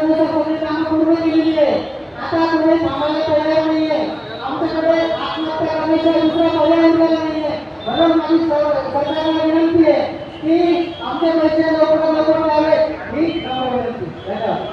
सगळी कामं पूर्ण केलेली आहे. आता कोणी थांबायला तयार नाहीये. आमच्याकडे आत्महत्या करण्याशिवाय दुसरा पर्याय उरलेला नाहीये. म्हणून माझी सरकारला विनंती आहे की आमचे पैसे लवकरात लवकर द्यावे ही विनंती. धन्यवाद.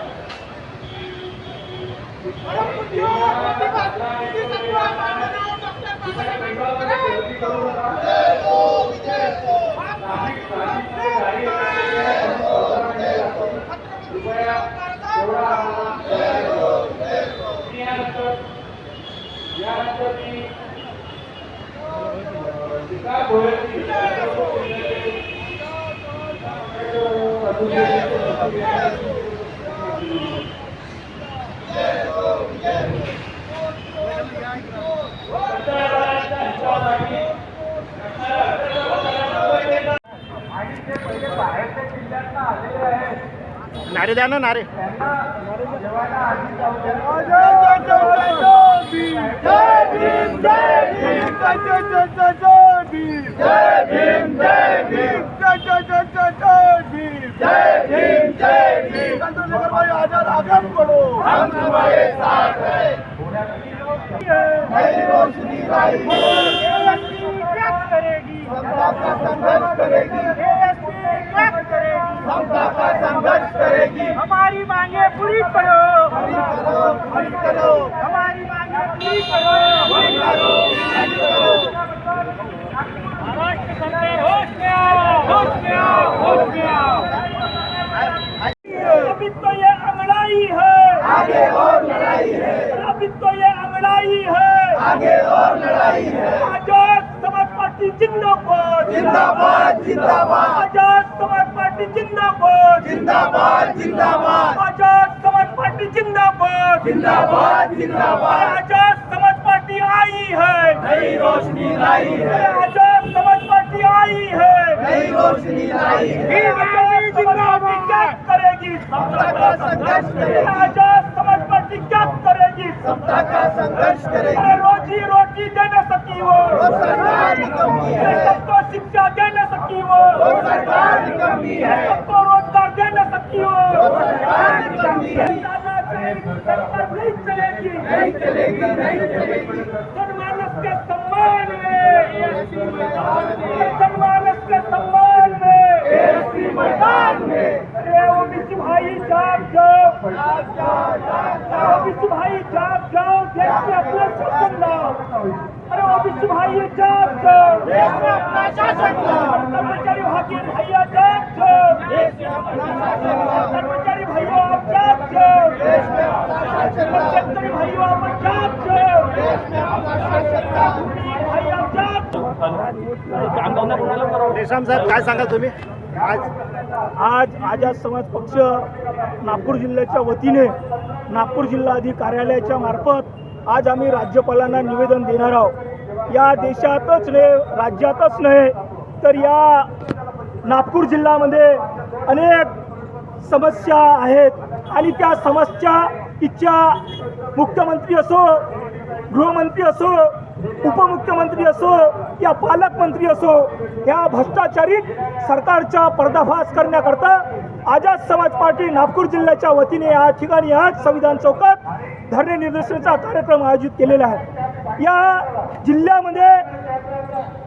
नारे द्या ना नारे. संघर्ष करेगी, हमारी मांगे पूरी करो, हमारी मांगे पूरी करो, महाराष्ट्र सरकार होश में आओ, होश में आओ, होश में आओ। अभी तो ये अंगड़ाई है, आगे और लड़ाई है। अभी तो ये अंगड़ाई है, आगे और लड़ाई है। आजाद समाज पार्टी जिंदाबाद, जिंदाबाद, जिंदाबाद। आजाद समाज पार्टी जिंदाबाद, जिंदाबाद, जिंदाबाद। आजाद समाज पार्टी जिंदाबाद, जिंदाबाद, जिंदाबाद। आजाद समाज पार्टी आई है, नई रोशनी लाई है। आजाद समाज पार्टी आई है, नई रोशनी लाई है। आजाद समाज पार्टी क्या करेगी, सबका संघर्ष करेगी। आजाद समाज पार्टी क्या करेगी, सबका संघर्ष करेगी। रोजी रोटी दे न सकी वो सरकार निकम्मी है। सबको शिक्षा दे न सकी वो सरकार निकम्मी है। सबको रोजगार दे न सकी वो सरकार निकम्मी है। सरकार नहीं चलेगी, नहीं चलेगी, नहीं चलेगी। जनमानस के सम्मान में, जनमानस के सम्मान में, मैदान में। अरे ओबीसी भाई जाग जाओ, ओबीसी भाई जाग जाओ, देश में अपना शासन लाओ। अरे ओबीसी भाई जाग जाओ, देश में अपना शासन लाओ। कर्मचारी भैया जाग जाओ, देश में अपना शासन लाओ। कर्मचारी भैया आप जाग जाओ, देश में अपना शासन लाओ। कर्मचारी भैया आप जाग जाओ, देश में अपना शासन लाओ। भैया जाग जाओ। रेशम साहेब काय सांगाल तुम्ही? आज आझाद समाज पक्ष नागपूर जिल्ह्याच्या वतीने नागपूर जिल्हाधिकारी कार्यालयाच्या मार्फत आज आम्ही राज्यपालांना निवेदन देणार आहोत। या देशातच नाही, राज्यातच नाही तर या नागपूर जिल्ह्यामध्ये अनेक समस्या आहेत आणि त्या समस्या इच्छा मुख्यमंत्री असो, गृहमंत्री असो, उपमुख्यमंत्री असो या पालकमंत्री असो, या भ्रष्टाचारी सरकारचा पर्दाफाश करण्याकरता आझाद समाज पार्टी नागपूर जिल्ह्याच्या वतीने या ठिकाणी आज संविधान चौकात धरणे निदर्शनाचा कार्यक्रम आयोजित केलेला आहे। या जिल्ह्यामध्ये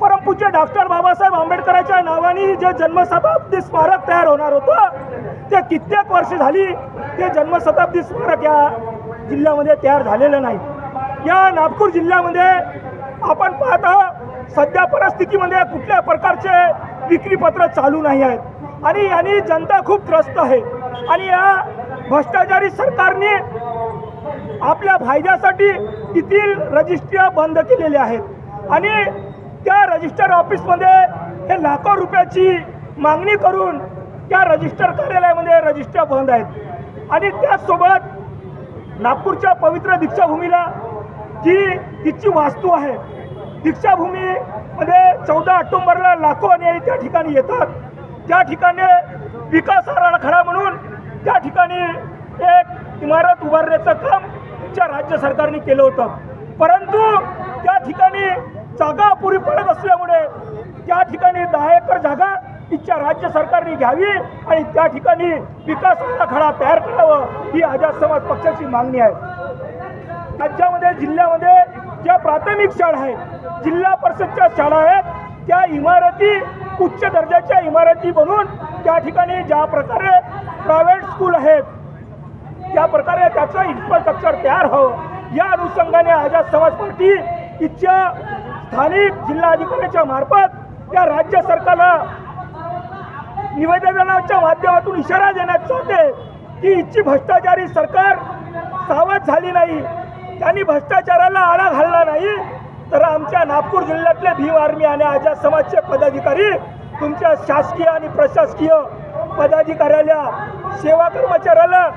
परमपूज्य डॉक्टर बाबासाहेब आंबेडकरांच्या नावाने जे जन्मशताब्दी स्मारक तयार होणार होतं ते कित्येक वर्ष झाली ते जन्मशताब्दी स्मारक या जिल्ह्यामध्ये तयार झालेलं नाही। या नागपूर जिल्ह्यामध्ये आपण पाहता सध्या परिस्थितीमध्ये कुठल्या प्रकारचे विक्रीपत्र चालू नाही आहेत आणि यानी जनता खूप त्रस्त आहे आणि या भ्रष्टाचारी सरकारने आपल्या फायद्यासाठी तेथील रजिस्ट्र्या बंद केलेल्या आहेत आणि त्या रजिस्टर ऑफिसमध्ये हे लाखो रुपयाची मागणी करून त्या रजिस्टर कार्यालयामध्ये रजिस्ट्र्या बंद आहेत आणि त्याचसोबत नागपूरच्या पवित्र दीक्षाभूमीला जी तिची वास्तू आहे, दीक्षाभूमीमध्ये 14 ऑक्टोबरला लाखो अनुयायी त्या ठिकाणी येतात। त्या ठिकाणी विकास आराखडा म्हणून त्या ठिकाणी एक इमारत उभारण्याचं काम त्या राज्य सरकारने केलं होतं, परंतु त्या ठिकाणी जागा पुरी पडत असल्यामुळे त्या ठिकाणी 10 एकर जागा तुमच्या राज्य सरकारने घ्यावी आणि त्या ठिकाणी विकास आराखडा तयार करावं ही आझाद समाज पक्षाची मागणी आहे. राज्यामध्ये जिल्ह्यामध्ये ज्या प्राथमिक शाळा आहेत, जिल्हा परिषदच्या शाळा आहेत, त्या इमारती उच्च दर्जाच्या इमारती बनवून त्या ठिकाणी ज्या प्रकारे प्रायव्हेट स्कूल आहेत त्या प्रकारे त्याचं इन्फ्रास्ट्रक्चर तयार व्हावं या अनुषंगाने आझाद समाज पार्टी इथच्या स्थानिक जिल्हाधिकाऱ्याच्या मार्फत त्या राज्य सरकारला निवेदनाच्या माध्यमातून इशारा देण्यात चालते की इथची भ्रष्टाचारी सरकार सावध झाली नाही, त्यांनी भ्रष्टाचाराला आळा घालला नाही तर आमच्या नागपूर जिल्ह्यातले भीम आर्मी आणि आझाद समाजचे पदाधिकारी तुमच्या शासकीय आणि प्रशासकीय पदाधिकाऱ्याला सेवा कर्मचाऱ्याला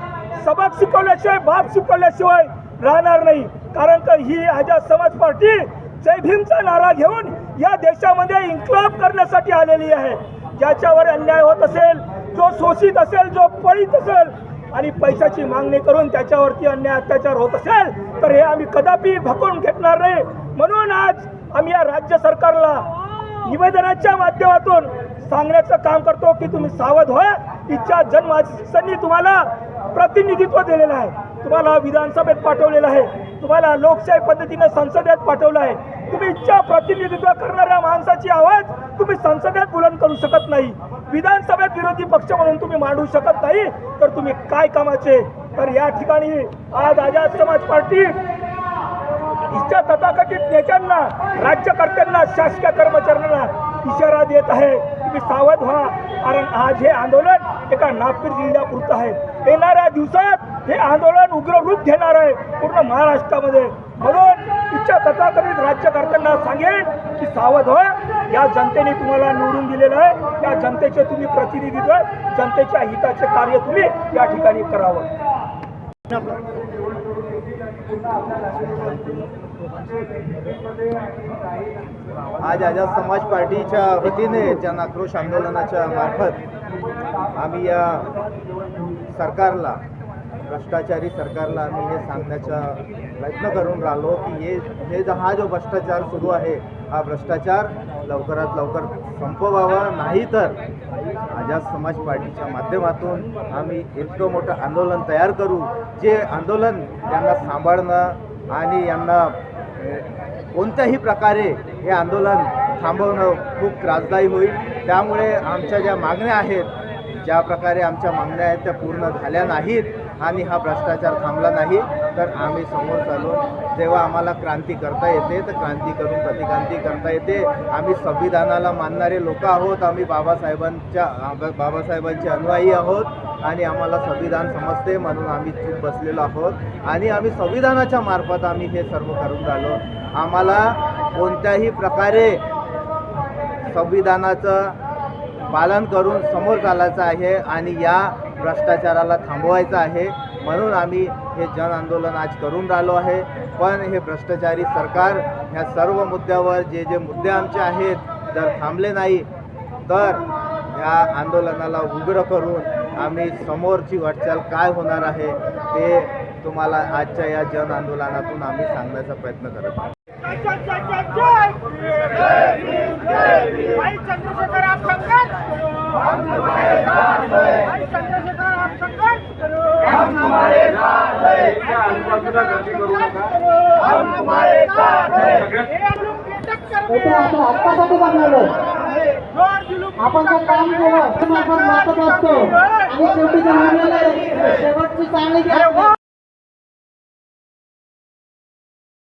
सबक शिकवल्याशिवाय बाप शिकवल्याशिवाय राहणार नाही. कारण का ही आझाद समाज पार्टी जय भीमचा नारा घेऊन या देशामध्ये इन्कलाब करण्यासाठी आलेली आहे. ज्याच्यावर अन्याय होत असेल, जो शोषित असेल, जो पळीत असेल आणि पैशाची मागणी करून त्याच्यावरती अन्याय अत्याचार होत असेल तर हे आम्ही कदापि भकून घेणार नाही. म्हणून आज आम्ही या राज्य सरकारला निवेदनाच्या माध्यमातून सांगण्याचं काम करतो की तुम्ही सावध व्हा. इच्छा जनमानसांनी तुम्हाला प्रतिनिधित्व दिलेलं आहे, तुम्हाला विधानसभेत पाठवलेलं आहे, तुम्हाला लोकशाही पद्धतीने संसदेत पाठवलं आहे. तुम्ही इच्छा प्रतिनिधित्व करणाऱ्या माणसाची आवाज तुम्ही संसदेत बुलंद करू शकत नाही, विधानसभेत विरोधी पक्ष म्हणून तुम्ही मांडू शकत नाही, तर तुम्ही काय कामाचे. तर या ठिकाणी आज आझाद समाज पार्टी इच्छा तथाकथित नेत्यांना, राज्यकर्त्यांना, शासकीय कर्मचाऱ्यांना इशारा देत आहे तुम्ही सावध व्हा. कारण आज हे आंदोलन एका नागपूर जिल्ह्यापुरतं आहे. येणाऱ्या दिवसात हे आंदोलन उग्र रूप घेणार आहे पूर्ण महाराष्ट्रामध्ये. म्हणून इच्छा तथाकथित राज्यकर्त्यांना सांगेन की सावध व्हा. या जनतेने तुम्हाला निवडून दिलेलं आहे, या जनतेचे तुम्ही प्रतिनिधित्व, जनतेच्या हिताचे कार्य तुम्ही या ठिकाणी करावं. आज आझाद समाज पार्टीच्या वतीने जन आक्रोश आंदोलनाच्या मार्फत आम्ही या सरकारला, भ्रष्टाचारी सरकारला आम्ही हे सांगण्याचा प्रयत्न करून राहिलो की हा जो भ्रष्टाचार सुरू आहे हा भ्रष्टाचार लवकरात लवकर संपवावा, नाही तर आझाद समाज पार्टीच्या माध्यमातून आम्ही इतकं मोठं आंदोलन तयार करू, जे आंदोलन यांना सांभाळणं आणि यांना कोणत्याही प्रकारे हे आंदोलन थांबवणं खूप त्रासदायी होईल. त्यामुळे आमच्या ज्या मागण्या आहेत, ज्या प्रकारे आमच्या मागण्या आहेत त्या पूर्ण झाल्या नाहीत आणि हा भ्रष्टाचार थांबला नाही तर आम्ही समोर चालू. जेव्हा आम्हाला क्रांती करता येते तर क्रांती करून प्रतिक्रांती करता येते. आम्ही संविधानाला मानणारे लोक आहोत, आम्ही बाबासाहेबांचे अनुयायी आहोत आणि आम्हाला संविधान समजते म्हणून आम्ही चूप बसलेलो आहोत आणि आम्ही संविधानाच्या मार्फत आम्ही हे सर्व करून राहिलो. आम्हाला कोणत्याही प्रकारे संविधानाचं पालन करून समोर चालायचं आहे आणि या भ्रष्टाचाराला थांबवायचं आहे. म्हणून आम्ही हे जन आंदोलन आज करून राहिलो आहे. पण हे भ्रष्टाचारी सरकार ह्या सर्व मुद्द्यावर जे मुद्दे आमचे आहेत जर थांबले नाही तर या आंदोलनाला उग्र करून आम्ही समोरची वाटचाल काय होणार आहे ते तुम्हाला आजच्या या जन आंदोलनातून आम्ही सांगण्याचा प्रयत्न करत आहोत. भाई चंद्रशेखर आप संघर्ष करो, हम तुम्हारे साथ हैं. भाई चंद्रशेखर आप संघर्ष करो, हम तुम्हारे साथ हैं. हम तुम्हारे साथ हैं. इथे आपण हक्कासाठी बनलेलो, आपण जर काम केलं तर आपण वाटत असतो आणि शेवटी शेवटची चांगली